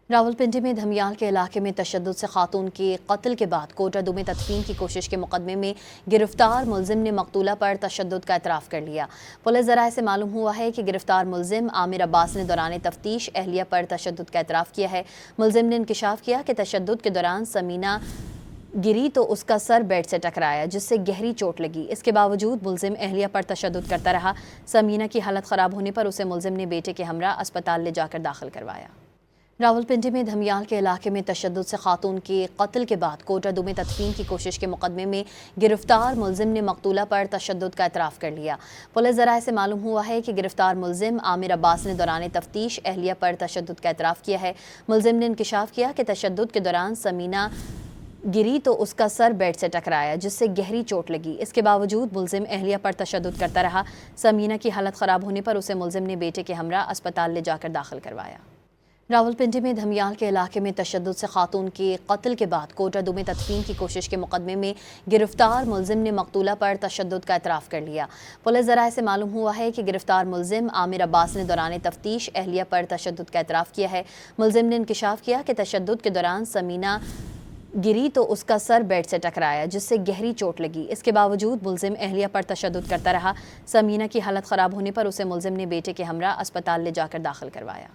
रावलपिंडी में धमियाल के इलाके में तशद्दुद से खातून के कत्ल के बाद कोटा 2 में तदफीन की कोशिश के मुकदमे में गिरफ्तार मुलजिम ने मकतूला पर तशद्दुद का इतराफ़ कर लिया। पुलिस ज़राए से मालूम हुआ है कि गिरफ्तार मुलजिम आमिर अब्बास ने दौरान तफ्तीश अहलिया पर तशद्दुद का इतराफ़ किया है। मुलजिम ने इंकशाफ किया कि तशद्दुद के दौरान समीना गिरी तो उसका सर बेड से टकराया, जिससे गहरी चोट लगी। इसके बावजूद मुलजिम अहलिया पर तशद्दुद करता रहा। समीना की हालत ख़राब होने पर उसे मुलजिम ने बेटे के हमरा अस्पताल ले जाकर दाखिल करवाया। रावलपिंडी में धमियाल के इलाके में तशद्दुद से खातून के कत्ल के बाद कोटा 2 में तदफीन की कोशिश के मुकदमे में गिरफ्तार मुलजिम ने मकतूला पर तशद्दुद का इतराफ़ कर लिया। पुलिस ज़राए से मालूम हुआ है कि गिरफ्तार मुलजिम आमिर अब्बास ने दौरान तफ्तीश अहलिया पर तशद्दुद का इतराफ़ किया है। मुलजिम ने इंकशाफ किया कि तशद्दुद के दौरान समीना गिरी तो उसका सर बेड से टकराया, जिससे गहरी चोट लगी। इसके बावजूद मुलजिम अहलिया पर तशद्दुद करता रहा। समीना की हालत ख़राब होने पर उसे मुलजिम ने बेटे के हमरा अस्पताल ले जाकर दाखिल करवाया। रावलपिंडी में धमियाल के इलाके में तशद्दुद से खातून के कत्ल के बाद कोटा 2 में तदफीन की कोशिश के मुकदमे में गिरफ्तार मुलजिम ने मकतूला पर तशद्दुद का इतराफ़ कर लिया। पुलिस ज़राए से मालूम हुआ है कि गिरफ्तार मुलजिम आमिर अब्बास ने दौरान तफ्तीश अहलिया पर तशद्दुद का इतराफ़ किया है। मुलजिम ने इंकशाफ किया कि तशद्दुद के दौरान समीना गिरी तो उसका सर बेड से टकराया, जिससे गहरी चोट लगी। इसके बावजूद मुलजिम अहलिया पर तशद्दुद करता रहा। समीना की हालत ख़राब होने पर उसे मुलजिम ने बेटे के हमरा अस्पताल ले जाकर दाखिल करवाया।